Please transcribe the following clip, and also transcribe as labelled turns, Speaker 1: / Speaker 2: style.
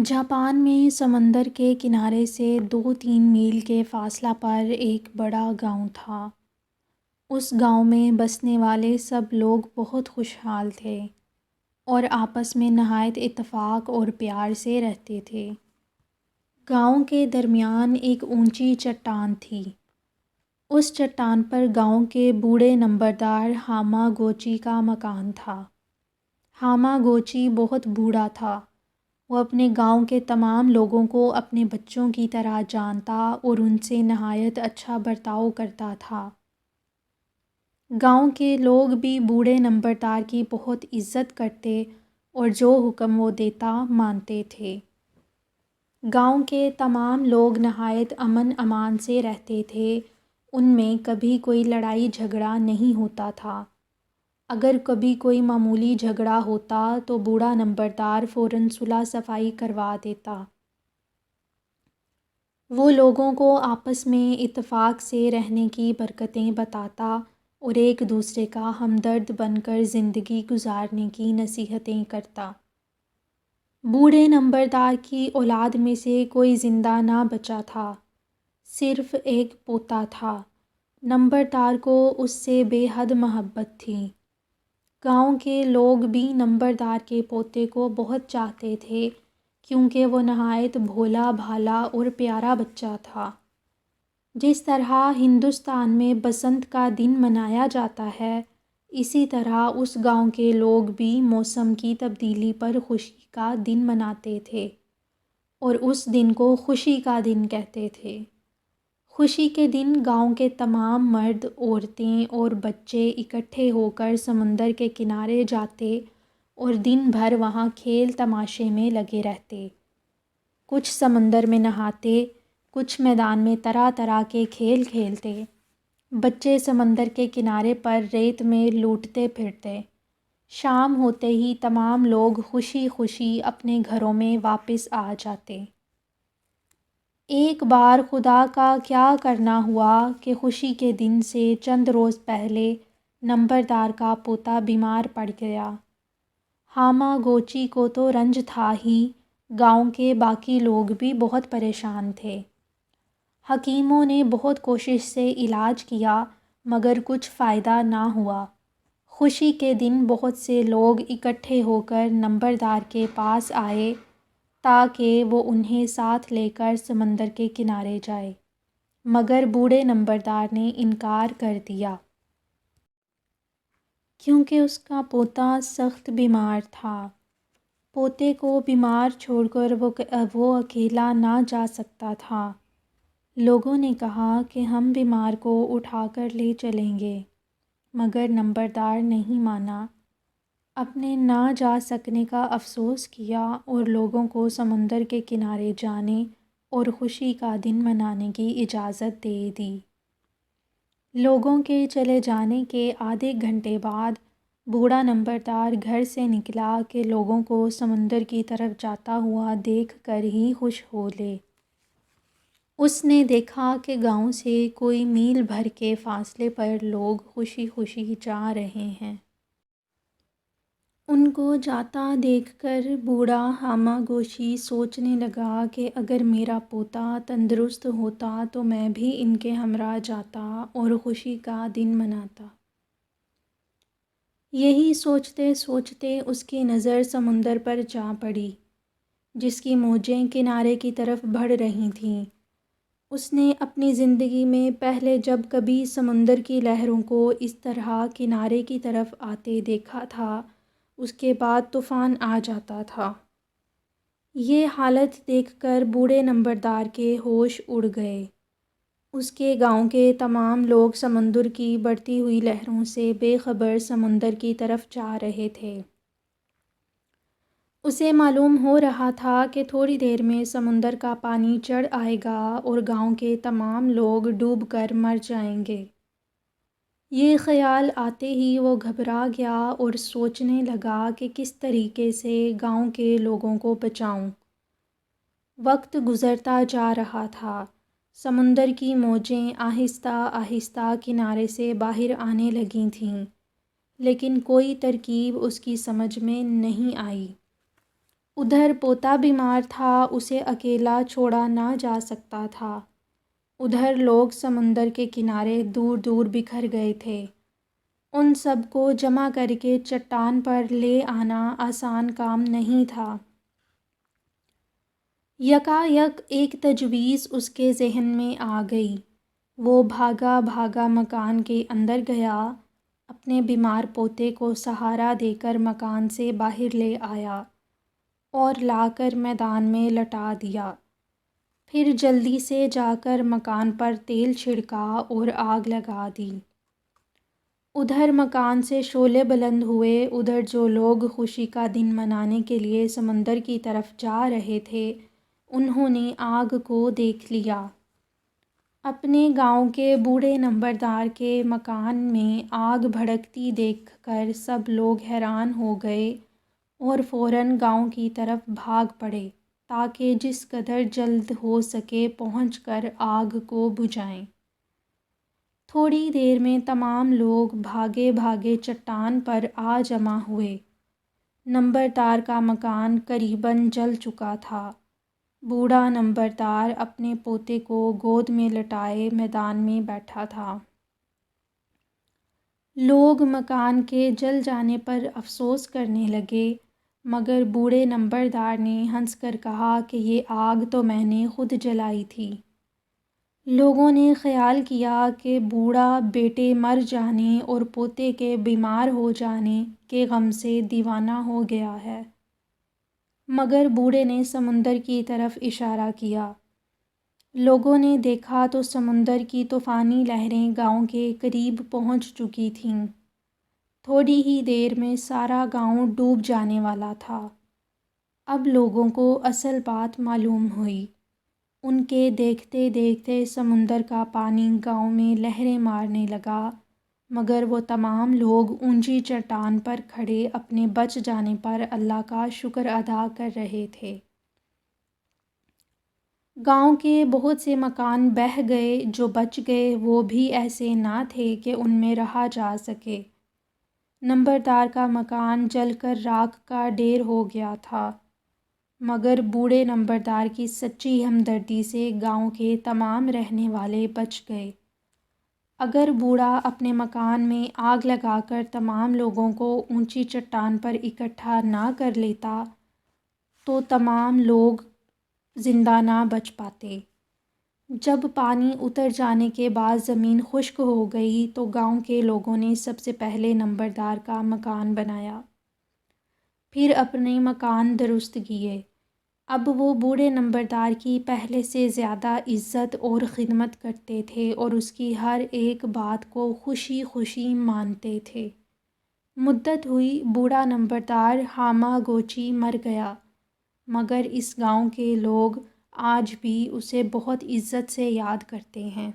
Speaker 1: Japan میں سمندر کے کنارے سے 2-3 میل کے فاصلہ پر ایک بڑا گاؤں تھا۔ اس گاؤں میں بسنے والے سب لوگ بہت خوشحال تھے اور آپس میں نہایت اتفاق اور پیار سے رہتے تھے۔ گاؤں کے درمیان ایک اونچی چٹان تھی۔ اس چٹان پر گاؤں کے بوڑھے نمبردار ہاما گوچی کا مکان تھا۔ ہاما گوچی بہت بوڑھا تھا۔ وہ اپنے گاؤں کے تمام لوگوں کو اپنے بچوں کی طرح جانتا اور ان سے نہایت اچھا برتاؤ کرتا تھا۔ گاؤں کے لوگ بھی بوڑھے نمبردار کی بہت عزت کرتے اور جو حکم وہ دیتا مانتے تھے۔ گاؤں کے تمام لوگ نہایت امن امان سے رہتے تھے۔ ان میں کبھی کوئی لڑائی جھگڑا نہیں ہوتا تھا۔ اگر کبھی کوئی معمولی جھگڑا ہوتا تو بوڑھا نمبردار فوراً صلح صفائی کروا دیتا۔ وہ لوگوں کو آپس میں اتفاق سے رہنے کی برکتیں بتاتا اور ایک دوسرے کا ہمدرد بن کر زندگی گزارنے کی نصیحتیں کرتا۔ بوڑھے نمبردار کی اولاد میں سے کوئی زندہ نہ بچا تھا، صرف ایک پوتا تھا۔ نمبردار کو اس سے بے حد محبت تھی۔ گاؤں کے لوگ بھی نمبردار کے پوتے کو بہت چاہتے تھے کیونکہ وہ نہایت بھولا بھالا اور پیارا بچہ تھا۔ جس طرح ہندوستان میں بسنت کا دن منایا جاتا ہے، اسی طرح اس گاؤں کے لوگ بھی موسم کی تبدیلی پر خوشی کا دن مناتے تھے اور اس دن کو خوشی کا دن کہتے تھے۔ خوشی کے دن گاؤں کے تمام مرد، عورتیں اور بچے اکٹھے ہو کر سمندر کے کنارے جاتے اور دن بھر وہاں کھیل تماشے میں لگے رہتے۔ کچھ سمندر میں نہاتے، کچھ میدان میں طرح طرح کے کھیل کھیلتے۔ بچے سمندر کے کنارے پر ریت میں لوٹتے پھرتے۔ شام ہوتے ہی تمام لوگ خوشی خوشی اپنے گھروں میں واپس آ جاتے۔ ایک بار خدا کا کیا کرنا ہوا کہ خوشی کے دن سے چند روز پہلے نمبردار کا پوتا بیمار پڑ گیا۔ ہاما گوچی کو تو رنج تھا ہی، گاؤں کے باقی لوگ بھی بہت پریشان تھے۔ حکیموں نے بہت کوشش سے علاج کیا مگر کچھ فائدہ نہ ہوا۔ خوشی کے دن بہت سے لوگ اکٹھے ہو کر نمبردار کے پاس آئے تاکہ وہ انہیں ساتھ لے کر سمندر کے کنارے جائے، مگر بوڑھے نمبردار نے انکار کر دیا کیونکہ اس کا پوتا سخت بیمار تھا۔ پوتے کو بیمار چھوڑ کر وہ اکیلا نہ جا سکتا تھا۔ لوگوں نے کہا کہ ہم بیمار کو اٹھا کر لے چلیں گے، مگر نمبردار نہیں مانا۔ اپنے نہ جا سکنے کا افسوس کیا اور لوگوں کو سمندر کے کنارے جانے اور خوشی کا دن منانے کی اجازت دے دی۔ لوگوں کے چلے جانے کے آدھے گھنٹے بعد بوڑھا نمبردار گھر سے نکلا کہ لوگوں کو سمندر کی طرف جاتا ہوا دیکھ کر ہی خوش ہو لے۔ اس نے دیکھا کہ گاؤں سے کوئی میل بھر کے فاصلے پر لوگ خوشی خوشی جا رہے ہیں۔ ان کو جاتا دیکھ کر بوڑھا ہاما گوچی سوچنے لگا کہ اگر میرا پوتا تندرست ہوتا تو میں بھی ان کے ہمراہ جاتا اور خوشی کا دن مناتا۔ یہی سوچتے سوچتے اس کی نظر سمندر پر جا پڑی، جس کی موجیں کنارے کی طرف بڑھ رہی تھیں۔ اس نے اپنی زندگی میں پہلے جب کبھی سمندر کی لہروں کو اس طرح کنارے کی طرف آتے دیکھا تھا، اس کے بعد طوفان آ جاتا تھا۔ یہ حالت دیکھ کر بوڑھے نمبردار کے ہوش اڑ گئے۔ اس کے گاؤں کے تمام لوگ سمندر کی بڑھتی ہوئی لہروں سے بے خبر سمندر کی طرف جا رہے تھے۔ اسے معلوم ہو رہا تھا کہ تھوڑی دیر میں سمندر کا پانی چڑھ آئے گا اور گاؤں کے تمام لوگ ڈوب کر مر جائیں گے۔ یہ خیال آتے ہی وہ گھبرا گیا اور سوچنے لگا کہ کس طریقے سے گاؤں کے لوگوں کو بچاؤں۔ وقت گزرتا جا رہا تھا۔ سمندر کی موجیں آہستہ آہستہ کنارے سے باہر آنے لگی تھیں، لیکن کوئی ترکیب اس کی سمجھ میں نہیں آئی۔ ادھر پوتا بیمار تھا، اسے اکیلا چھوڑا نہ جا سکتا تھا۔ ادھر لوگ سمندر کے کنارے دور دور بکھر گئے تھے۔ ان سب کو جمع کر کے چٹان پر لے آنا آسان کام نہیں تھا۔ یکایک ایک تجویز اس کے ذہن میں آ گئی۔ وہ بھاگا بھاگا مکان کے اندر گیا، اپنے بیمار پوتے کو سہارا دے کر مکان سے باہر لے آیا اور لا کر میدان میں لٹا دیا۔ پھر جلدی سے جا کر مکان پر تیل چھڑکا اور آگ لگا دی۔ ادھر مکان سے شعلے بلند ہوئے۔ ادھر جو لوگ خوشی کا دن منانے کے لیے سمندر کی طرف جا رہے تھے، انہوں نے آگ کو دیکھ لیا۔ اپنے گاؤں کے بوڑھے نمبردار کے مکان میں آگ بھڑکتی دیکھ کر سب لوگ حیران ہو گئے اور فوراً گاؤں کی طرف بھاگ پڑے تاکہ جس قدر جلد ہو سکے پہنچ کر آگ کو بجھائیں۔ تھوڑی دیر میں تمام لوگ بھاگے بھاگے چٹان پر آ جمع ہوئے۔ نمبردار کا مکان قریباً جل چکا تھا۔ بوڑھا نمبردار اپنے پوتے کو گود میں لٹائے میدان میں بیٹھا تھا۔ لوگ مکان کے جل جانے پر افسوس کرنے لگے، مگر بوڑھے نمبردار نے ہنس کر کہا کہ یہ آگ تو میں نے خود جلائی تھی۔ لوگوں نے خیال کیا کہ بوڑھا بیٹے مر جانے اور پوتے کے بیمار ہو جانے کے غم سے دیوانہ ہو گیا ہے۔ مگر بوڑھے نے سمندر کی طرف اشارہ کیا۔ لوگوں نے دیکھا تو سمندر کی طوفانی لہریں گاؤں کے قریب پہنچ چکی تھیں۔ تھوڑی ہی دیر میں سارا گاؤں ڈوب جانے والا تھا۔ اب لوگوں کو اصل بات معلوم ہوئی۔ ان کے دیکھتے دیکھتے سمندر کا پانی گاؤں میں لہریں مارنے لگا، مگر وہ تمام لوگ اونچی چٹان پر کھڑے اپنے بچ جانے پر اللہ کا شکر ادا کر رہے تھے۔ گاؤں کے بہت سے مکان بہہ گئے، جو بچ گئے وہ بھی ایسے نہ تھے کہ ان میں رہا جا سکے۔ نمبردار کا مکان جل کر راکھ کا ڈھیر ہو گیا تھا، مگر بوڑھے نمبردار کی سچی ہمدردی سے گاؤں کے تمام رہنے والے بچ گئے۔ اگر بوڑھا اپنے مکان میں آگ لگا کر تمام لوگوں کو اونچی چٹان پر اکٹھا نہ کر لیتا تو تمام لوگ زندہ نہ بچ پاتے۔ جب پانی اتر جانے کے بعد زمین خشک ہو گئی تو گاؤں کے لوگوں نے سب سے پہلے نمبردار کا مکان بنایا، پھر اپنے مکان درست کیے۔ اب وہ بوڑھے نمبردار کی پہلے سے زیادہ عزت اور خدمت کرتے تھے اور اس کی ہر ایک بات کو خوشی خوشی مانتے تھے۔ مدت ہوئی، بوڑھا نمبردار ہامہ گوچی مر گیا، مگر اس گاؤں کے لوگ آج بھی اسے بہت عزت سے یاد کرتے ہیں۔